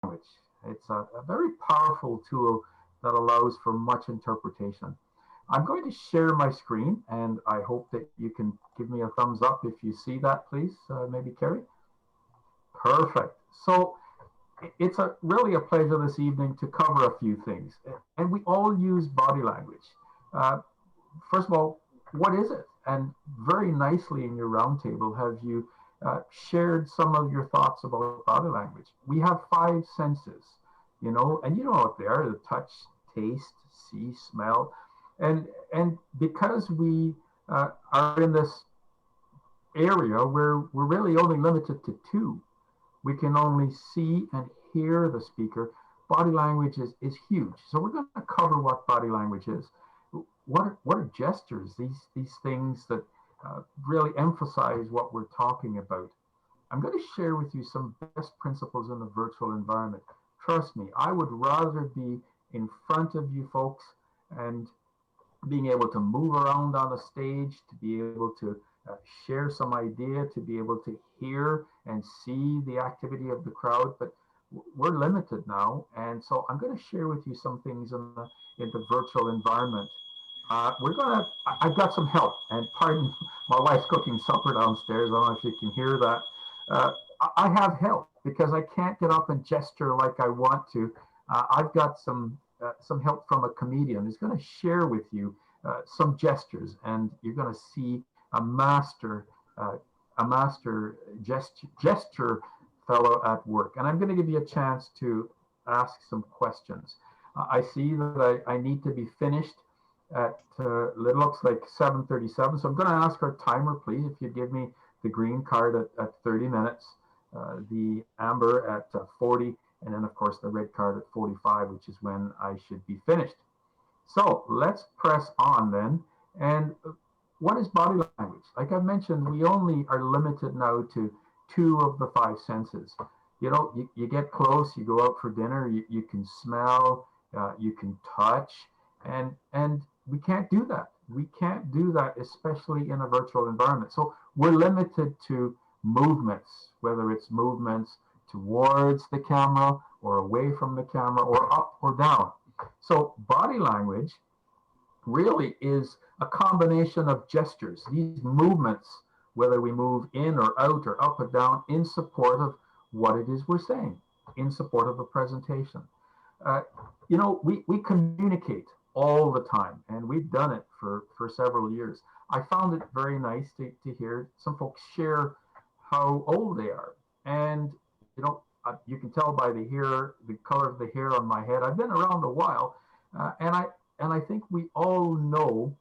language. It's a very powerful tool that allows for much interpretation. I'm going to share my screen, and I hope that you can give me a thumbs up if you see that, please, maybe Kerry. Perfect. So it's really a pleasure this evening to cover a few things, and we all use body language. Uh, First of all, what is it? And very nicely in your roundtable, have you shared some of your thoughts about body language? We have five senses, and you know what they are: the touch, taste, see, smell, and because we are in this area where we're really only limited to two, we can only see and hear the speaker. Body language is huge. So we're going to cover what body language is. What are gestures? These things that really emphasize what we're talking about. I'm going to share with you some best principles in the virtual environment. Trust me, I would rather be in front of you folks and being able to move around on the stage, to be able to share some idea, to be able to hear and see the activity of the crowd. But we're limited now, and so I'm going to share with you some things in the virtual environment. I've got some help, and pardon, my wife's cooking supper downstairs. I don't know if you can hear that. I have help because I can't get up and gesture like I want to. I've got some help from a comedian who's going to share with you some gestures, and you're going to see uh, a master gesture fellow at work. And I'm going to give you a chance to ask some questions. I see that I need to be finished at it looks like 7:37. So I'm going to ask our timer, please, if you'd give me the green card at 30 minutes, the amber at 40, and then of course the red card at 45, which is when I should be finished. So let's press on then. And what is body language? Like I mentioned, we only are limited now to two of the five senses. You get close, you go out for dinner, you can smell, you can touch, and we can't do that. We can't do that, especially in a virtual environment. So we're limited to movements, whether it's movements towards the camera or away from the camera or up or down. So body language really is a combination of gestures, these movements, whether we move in or out or up or down, in support of what it is we're saying, in support of a presentation. Uh, we communicate all the time, and we've done it for several years. I found it very nice to hear some folks share how old they are. And, you can tell by the color of the hair on my head. I've been around a while, and I think we all know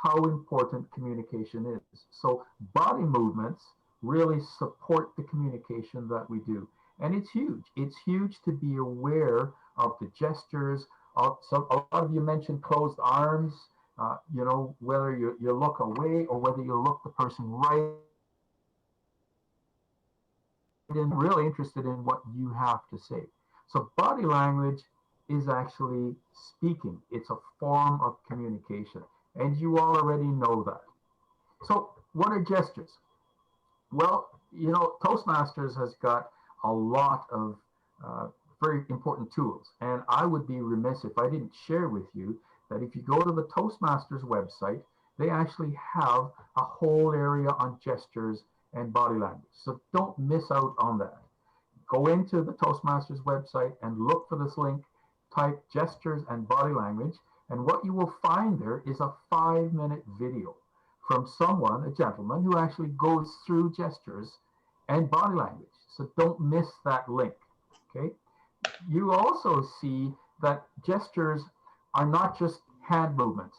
how important communication is. So body movements really support the communication that we do. And it's huge. It's huge to be aware of the gestures. So a lot of you mentioned closed arms, whether you look away or whether you look the person right in, really interested in what you have to say. So body language is actually speaking. It's a form of communication. And you already know that. So what are gestures? Well, Toastmasters has got a lot of very important tools. And I would be remiss if I didn't share with you that if you go to the Toastmasters website, they actually have a whole area on gestures and body language. So don't miss out on that. Go into the Toastmasters website and look for this link, type gestures and body language, and what you will find there is a 5-minute video from someone, a gentleman, who actually goes through gestures and body language. So don't miss that link, okay? You also see that gestures are not just hand movements,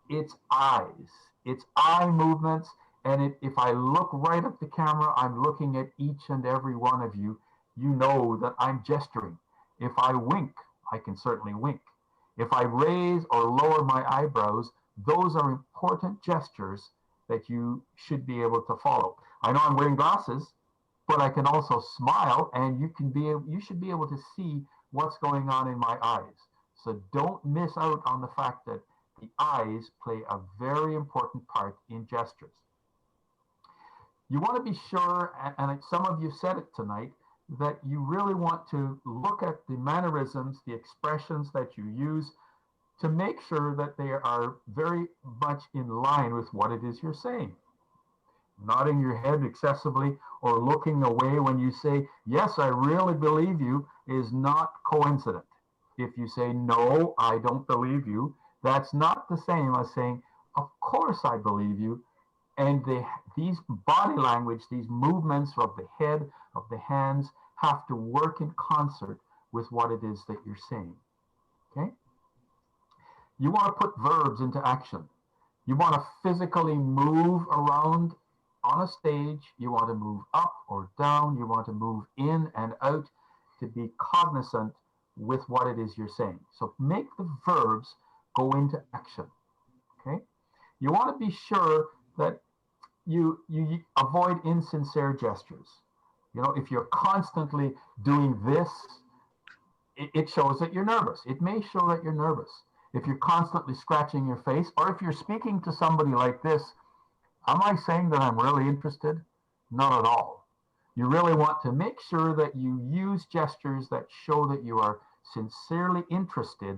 it's eyes. It's eye movements, and if I look right at the camera, I'm looking at each and every one of you. You know that I'm gesturing. If I wink, I can certainly wink. If I raise or lower my eyebrows, those are important gestures that you should be able to follow. I know I'm wearing glasses, but I can also smile, and you should be able to see what's going on in my eyes. So don't miss out on the fact that the eyes play a very important part in gestures. You want to be sure, and some of you said it tonight, that you really want to look at the mannerisms, the expressions that you use to make sure that they are very much in line with what it is you're saying. Nodding your head excessively or looking away when you say, yes, I really believe you, is not coincident. If you say, no, I don't believe you, that's not the same as saying, of course I believe you. And these body language, these movements of the head, of the hands, have to work in concert with what it is that you're saying. Okay? You want to put verbs into action. You want to physically move around on a stage. You want to move up or down. You want to move in and out to be cognizant with what it is you're saying. So make the verbs go into action. Okay? You want to be sure that you avoid insincere gestures. You know, if you're constantly doing this, it shows that you're nervous. It may show that you're nervous. If you're constantly scratching your face, or if you're speaking to somebody like this, am I saying that I'm really interested? Not at all. You really want to make sure that you use gestures that show that you are sincerely interested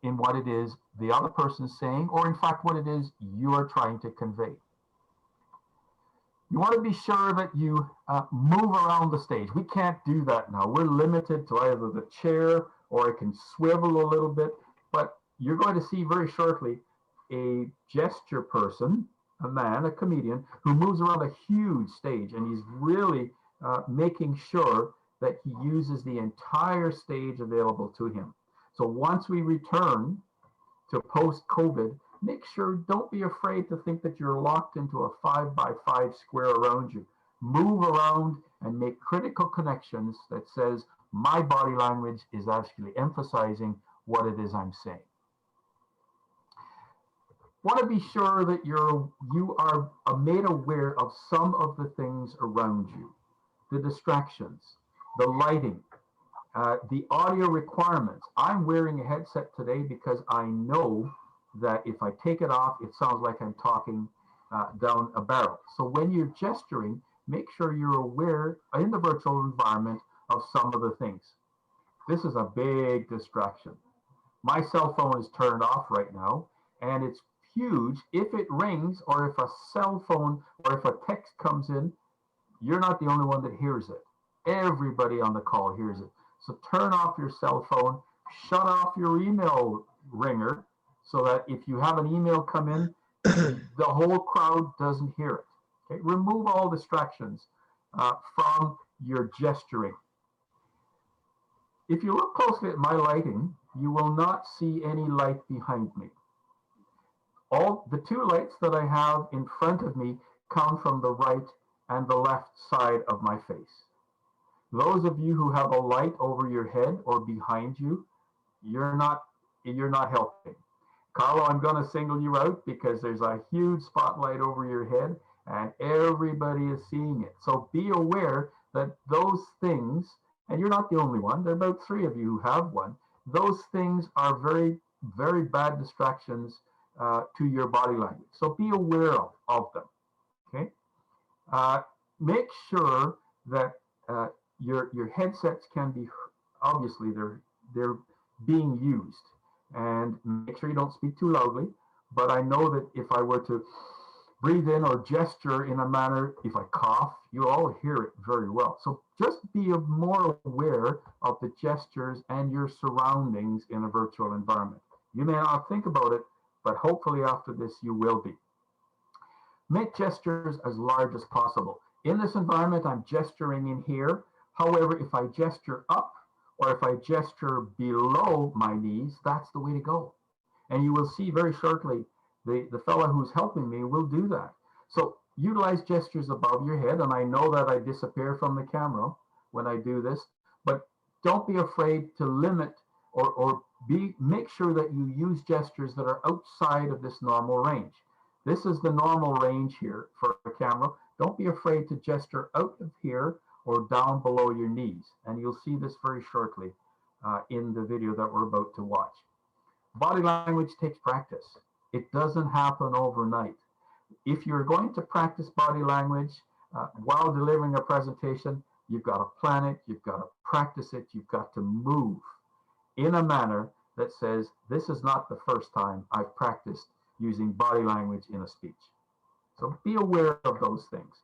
in what it is the other person is saying, or in fact, what it is you are trying to convey. You want to be sure that you move around the stage. We can't do that now. We're limited to either the chair or I can swivel a little bit, but you're going to see very shortly a gesture person, a man, a comedian, who moves around a huge stage, and he's really making sure that he uses the entire stage available to him. So once we return to post-COVID, make sure, don't be afraid to think that you're locked into a 5x5 square around you. Move around and make critical connections that says, my body language is actually emphasizing what it is I'm saying. Want to be sure that you are made aware of some of the things around you, the distractions, the lighting, the audio requirements. I'm wearing a headset today because I know that if I take it off, it sounds like I'm talking down a barrel. So when you're gesturing, make sure you're aware in the virtual environment of some of the things. This is a big distraction. My cell phone is turned off right now, and it's huge. If it rings, or if a cell phone, or if a text comes in, you're not the only one that hears it. Everybody on the call hears it. So turn off your cell phone, shut off your email ringer, so that if you have an email come in, the whole crowd doesn't hear it. Okay? Remove all distractions from your gesturing. If you look closely at my lighting, you will not see any light behind me. All the two lights that I have in front of me come from the right and the left side of my face. Those of you who have a light over your head or behind you, you're not helping. Carlo, I'm going to single you out because there's a huge spotlight over your head and everybody is seeing it. So be aware that those things, and you're not the only one, there are about 3 of you who have one, those things are very, very bad distractions to your body language. So be aware of them, okay? Make sure that your headsets can be, obviously they're being used, and make sure you don't speak too loudly. But I know that if I were to breathe in or gesture in a manner, if I cough, you all hear it very well. So just be more aware of the gestures and your surroundings in a virtual environment. You may not think about it, but hopefully after this you will be. Make gestures as large as possible. In this environment, I'm gesturing in here. However, if I gesture up, or if I gesture below my knees, that's the way to go. And you will see very shortly, the fellow who's helping me will do that. So utilize gestures above your head, and I know that I disappear from the camera when I do this, but don't be afraid to limit or make sure that you use gestures that are outside of this normal range. This is the normal range here for a camera. Don't be afraid to gesture out of here or down below your knees. And you'll see this very shortly in the video that we're about to watch. Body language takes practice. It doesn't happen overnight. If you're going to practice body language while delivering a presentation, you've got to plan it, you've got to practice it, you've got to move in a manner that says, this is not the first time I've practiced using body language in a speech. So be aware of those things.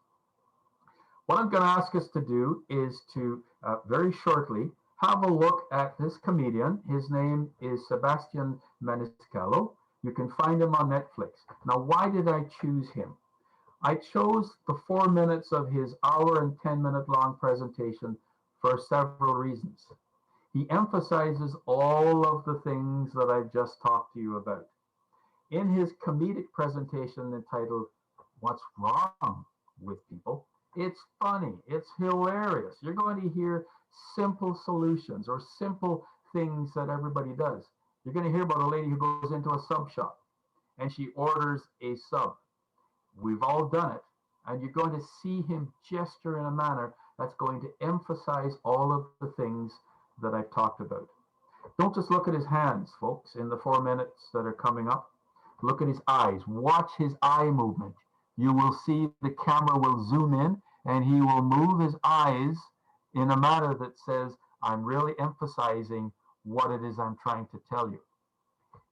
What I'm going to ask us to do is to very shortly have a look at this comedian. His name is Sebastian Maniscalco. You can find him on Netflix. Now, why did I choose him? I chose the 4 minutes of his hour and 10-minute long presentation for several reasons. He emphasizes all of the things that I've just talked to you about. In his comedic presentation entitled, What's Wrong with People? It's funny, it's hilarious. You're going to hear simple solutions or simple things that everybody does. You're going to hear about a lady who goes into a sub shop and she orders a sub. We've all done it. And you're going to see him gesture in a manner that's going to emphasize all of the things that I've talked about. Don't just look at his hands, folks, in the 4 minutes that are coming up. Look at his eyes. Watch his eye movement. You will see the camera will zoom in and he will move his eyes in a manner that says, I'm really emphasizing what it is I'm trying to tell you.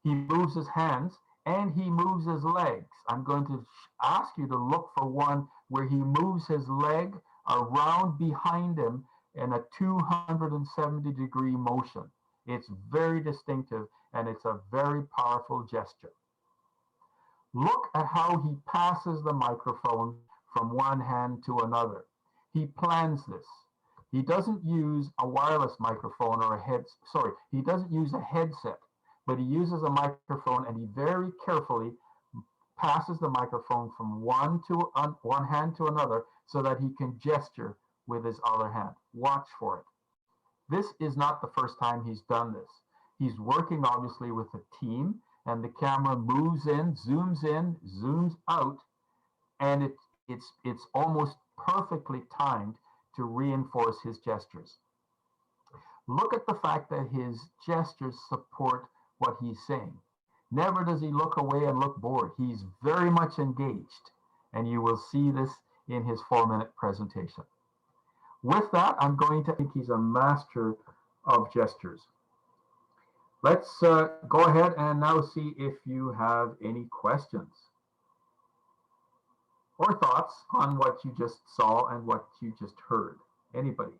He moves his hands and he moves his legs. I'm going to ask you to look for one where he moves his leg around behind him in a 270-degree motion. It's very distinctive and it's a very powerful gesture. Look at how he passes the microphone from one hand to another. He plans this. He doesn't use a wireless microphone or he doesn't use a headset, but he uses a microphone and he very carefully passes the microphone from one hand to another so that he can gesture with his other hand. Watch for it. This is not the first time he's done this. He's working obviously with a team, and the camera moves in, zooms out, and it's almost perfectly timed to reinforce his gestures. Look at the fact that his gestures support what he's saying. Never does he look away and look bored. He's very much engaged, and you will see this in his 4-minute presentation. With that, I'm going to think he's a master of gestures. Let's go ahead and now see if you have any questions or thoughts on what you just saw and what you just heard. Anybody?